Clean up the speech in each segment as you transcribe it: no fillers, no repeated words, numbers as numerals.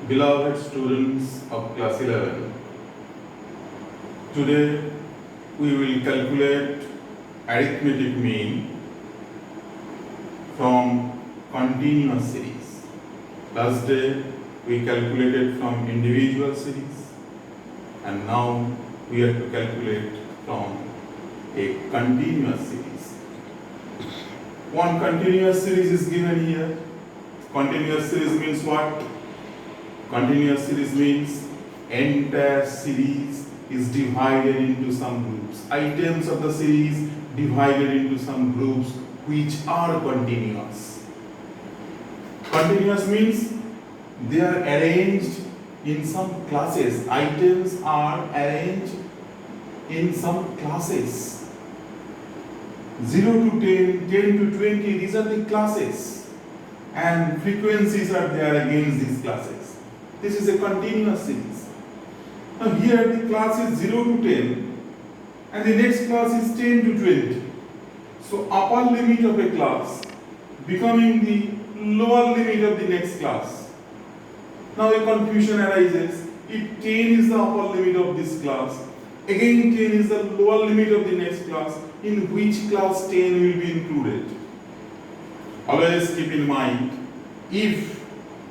Beloved students of class 11, today we will calculate arithmetic mean from continuous series. Last day we calculated from individual series, and now we have to calculate from a continuous series. One continuous series is given here. Continuous series means what? Continuous series means entire series is divided into some groups. Items of the series divided into some groups which are continuous. Continuous means they are arranged in some classes. Items are arranged in some classes. 0 to 10, 10 to 20, these are the classes. And frequencies are there against these classes. This is a continuous series. Now here the class is 0 to 10 and the next class is 10 to 20. So upper limit of a class becoming the lower limit of the next class. Now a confusion arises. If 10 is the upper limit of this class, again 10 is the lower limit of the next class, in which class 10 will be included? Always keep in mind, if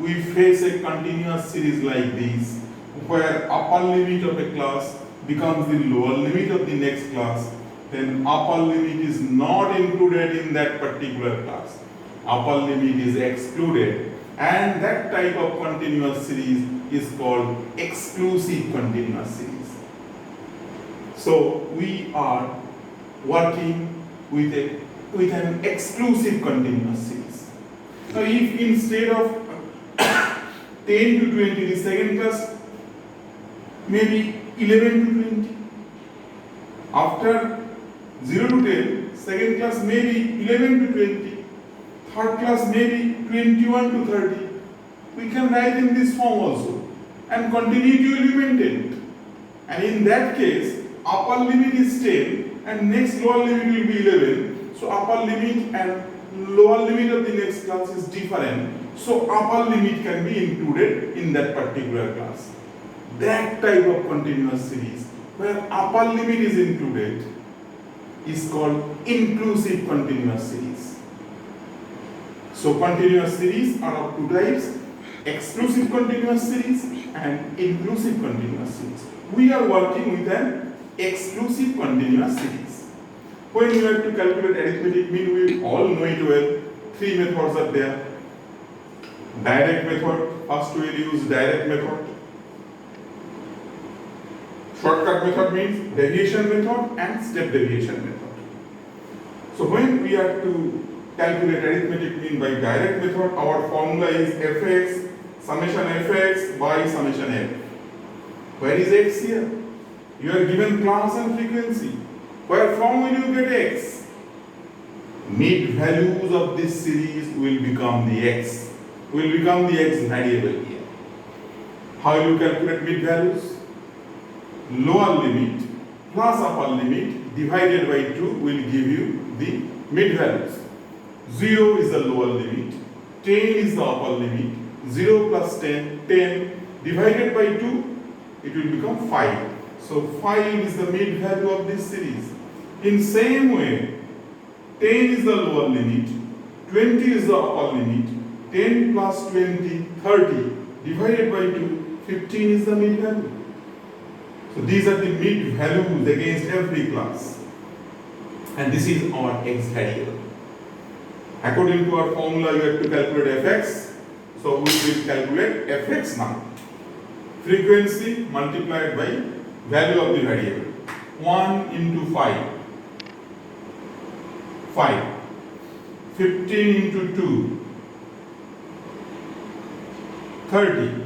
we face a continuous series like this, where upper limit of a class becomes the lower limit of the next class, then upper limit is not included in that particular class. Upper limit is excluded, and that type of continuous series is called exclusive continuous series. So we are working with an exclusive continuous series. Now if instead of 10 to 20, the second class maybe 11 to 20. After 0 to 10, second class maybe 11 to 20. Third class maybe 21 to 30. We can write in this form also. And continuity will be maintained. And in that case, upper limit is 10 and next lower limit will be 11. So upper limit and lower limit of the next class is different. So upper limit can be included in that particular class. That type of continuous series where upper limit is included is called inclusive continuous series. So continuous series are of two types: exclusive continuous series and inclusive continuous series. We are working with an exclusive continuous series. When we have to calculate arithmetic mean, we all know it well. Three methods are there. Direct method, first we will use direct method. Shortcut method means deviation method and step deviation method. So when we are to calculate arithmetic mean by direct method, our formula is fx summation fx by summation f. Where is x here? You are given class and frequency. Where from will you get x? Mid values of this series will become the x. Will become the x variable here. How will you calculate mid values? Lower limit plus upper limit divided by 2 will give you the mid values. 0 is the lower limit, 10 is the upper limit, 0 plus 10, 10 divided by 2, it will become 5. So 5 is the mid value of this series. In same way, 10 is the lower limit, 20 is the upper limit, 10 plus 20, 30 divided by 2, 15 is the mid value. So these are the mid values against every class. And this is our x variable. According to our formula, you have to calculate fx. So we will calculate fx now. Frequency multiplied by value of the variable. 1 into 5. 5. 15 into 2. 30.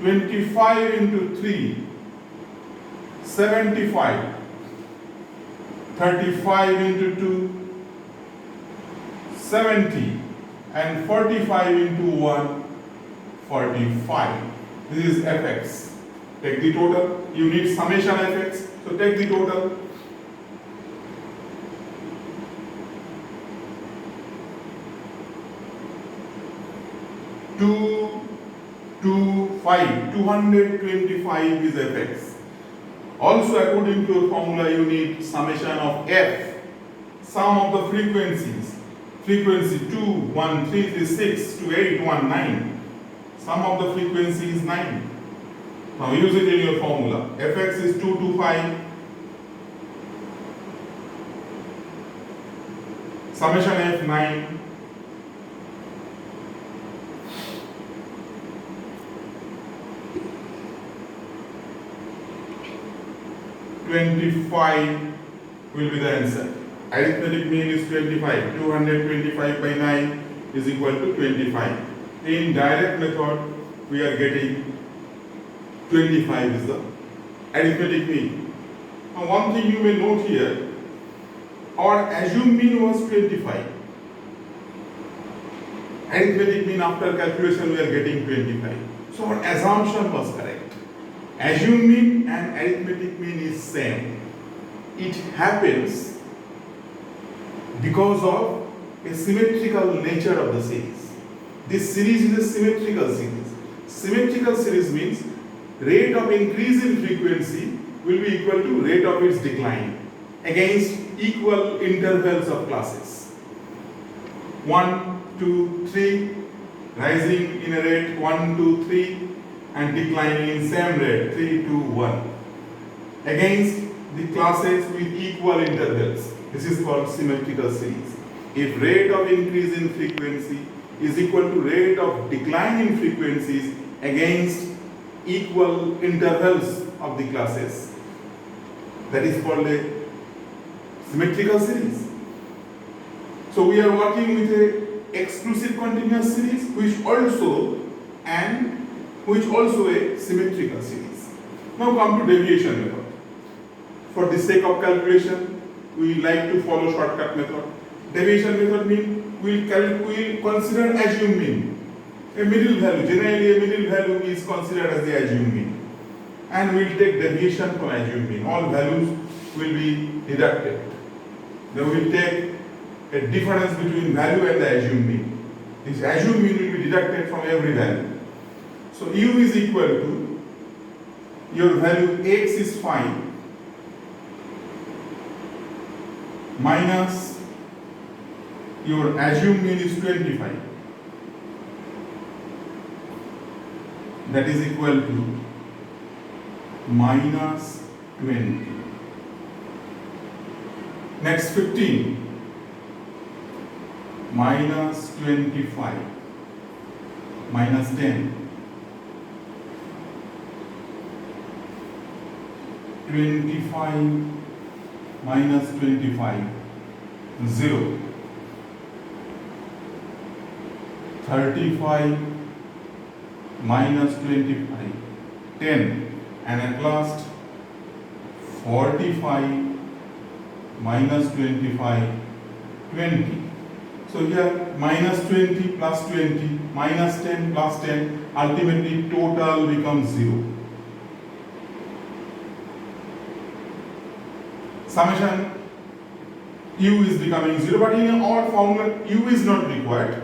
25 into 3. 75. 35 into 2. 70. And 45 into 1. 45. This is fx. Take the total. You need summation fx. So take the total. 2 225 is fx. Also, according to your formula, you need summation of f, sum of the frequencies. Frequency 2, 1, 3, 3, 6, 2, 8, 1, 9. Sum of the frequency is 9. Now use it in your formula. fx is 225. Summation f 9. $25 will be the answer. Arithmetic mean is 25. 225 by 9 is equal to 25. In direct method, we are getting 25 is the arithmetic mean. Now one thing you may note here, our assumed mean was 25. Arithmetic mean after calculation we are getting 25. So our assumption was correct. Assumed mean and arithmetic mean is same. It happens because of a symmetrical nature of the series. This series is a symmetrical series. Symmetrical series means rate of increase in frequency will be equal to rate of its decline against equal intervals of classes. 1, 2, 3, rising in a rate 1, 2, 3 and declining in same rate 3, 2, 1 against the classes with equal intervals. This is called symmetrical series. If rate of increase in frequency is equal to rate of decline in frequencies against equal intervals of the classes, that is called a symmetrical series. So we are working with a exclusive continuous series which also a symmetrical series. Now come to deviation method. For the sake of calculation, we like to follow shortcut method. Deviation method means we will consider assumed mean. A middle value, generally a middle value is considered as the assumed mean. And we will take deviation from assumed mean. All values will be deducted. Then we will take a difference between value and the assumed mean. This assumed mean will be deducted from every value. So u is equal to your value x is 5 minus your assumed mean is 25. That is equal to minus 20. Next 15 minus 25 minus 10 25 minus 25 0 35 minus 25 10 and at last 45 minus 25 20. So here minus 20 plus 20 minus 10 plus 10, ultimately total becomes 0. Summation u is becoming 0, but in our formula u is not required.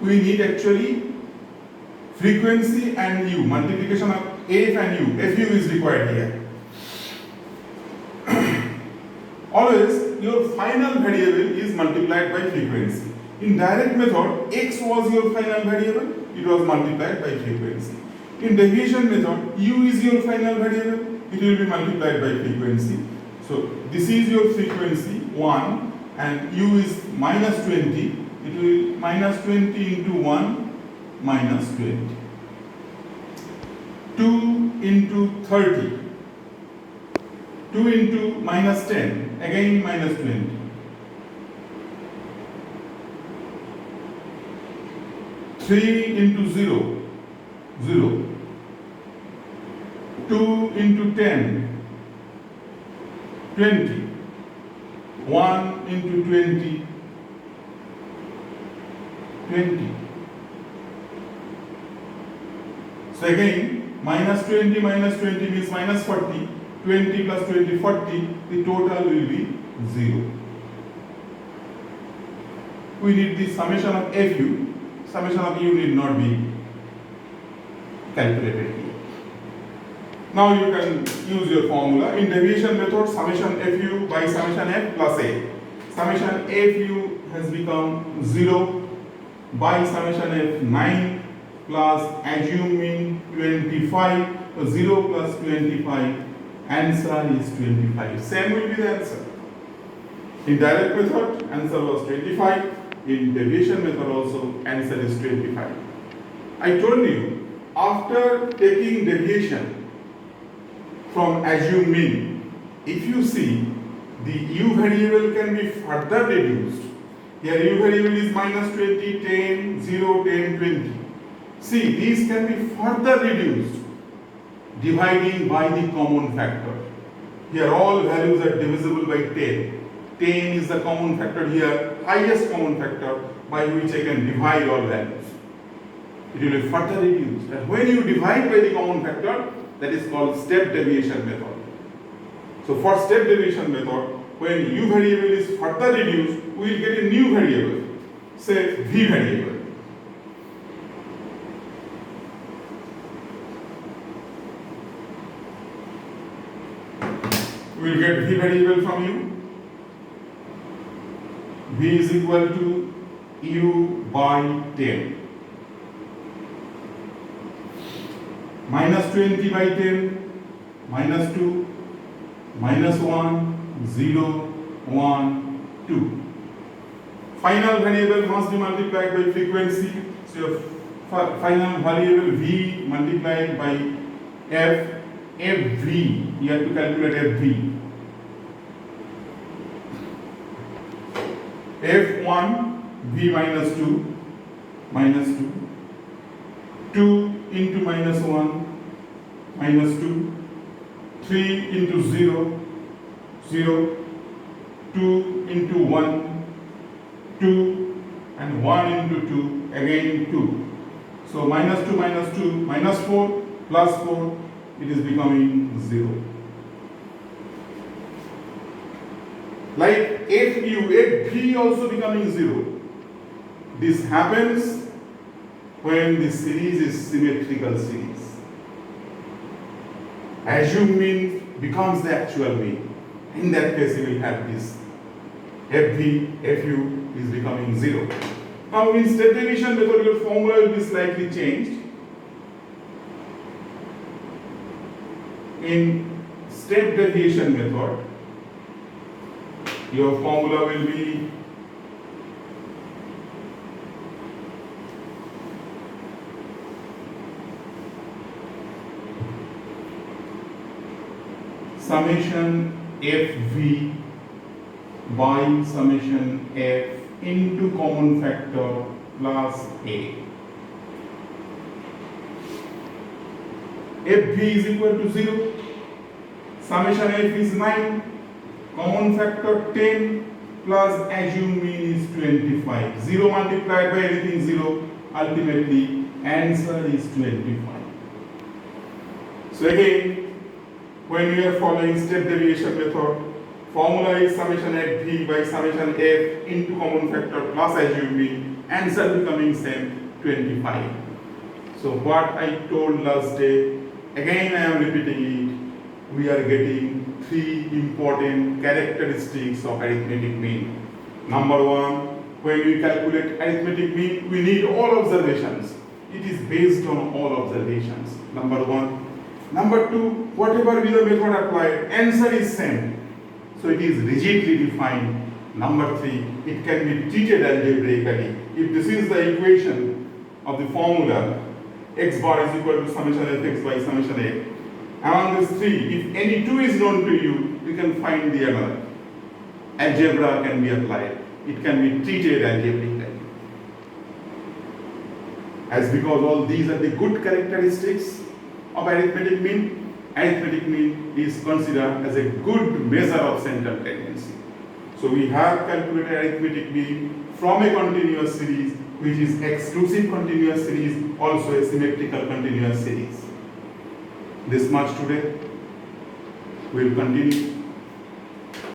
We need actually frequency and u, multiplication of f and u. Fu is required here. Always your final variable is multiplied by frequency. In direct method, x was your final variable, it was multiplied by frequency. In deviation method, u is your final variable, it will be multiplied by frequency. So this is your frequency 1 and u is minus 20, it will minus 20 into 1 minus 20. 2 into 30. 2 into minus 10, again minus 20. 3 into 0, 0. 2 into 10, 20. 1 into 20, 20. So again, minus 20 means minus 40. 20 plus 20, 40, the total will be 0. We need the summation of fu, summation of u need not be calculated here. Now you can use your formula. In deviation method, summation fu by summation f plus a. Summation fu has become 0 by summation f 9 plus assume mean 25. So 0 plus 25, answer is 25. Same will be the answer. In direct method, answer was 25. In deviation method also, answer is 25. I told you, after taking deviation from assume mean, if you see the u variable can be further reduced. Here u variable is minus 20, 10, 0, 10, 20. See, these can be further reduced dividing by the common factor. Here all values are divisible by 10. 10 is the common factor here, highest common factor by which I can divide all values. It will be further reduced. And when you divide by the common factor, that is called step deviation method. So for step deviation method, when u variable is further reduced, we will get a new variable, say v variable. We will get v variable from u. V is equal to u by 10. Minus 20 by 10, minus 2, minus 1, 0, 1, 2. Final variable must be multiplied by frequency. So your final variable v multiplied by fv, you have to calculate fv. f1 v minus 2 minus 2, 2 into minus 1 minus 2, 3 into 0 0, 2 into 1 2, and 1 into 2 again 2. So minus 2 minus 2 minus 4 plus 4, it is becoming 0. Like fv also becoming 0. This happens when the series is symmetrical series. Assume mean becomes the actual mean. In that case, you will have this fv, fu is becoming 0. Now in step deviation method, your formula will be slightly changed. In step deviation method, your formula will be summation fv by summation f into common factor plus a. fv is equal to 0, summation f is 9, common factor 10 plus assume mean is 25. 0 multiplied by anything 0, ultimately answer is 25. So again, when we are following step deviation method, formula is summation fv by summation f into common factor plus assume mean, answer becoming same 25. So what I told last day, again I am repeating it. We are getting 3 important characteristics of arithmetic mean. Number 1, when we calculate arithmetic mean, we need all observations. It is based on all observations. Number 1. Number 2, whatever be the method applied, answer is same. So it is rigidly defined. Number 3, it can be treated algebraically. If this is the equation of the formula, x bar is equal to summation fx by summation a. Among these 3, if any 2 is known to you, you can find the other. Algebra can be applied. It can be treated algebraically. As because all these are the good characteristics of arithmetic mean is considered as a good measure of central tendency. So we have calculated arithmetic mean from a continuous series, which is exclusive continuous series, also a symmetrical continuous series. This much today. We will continue.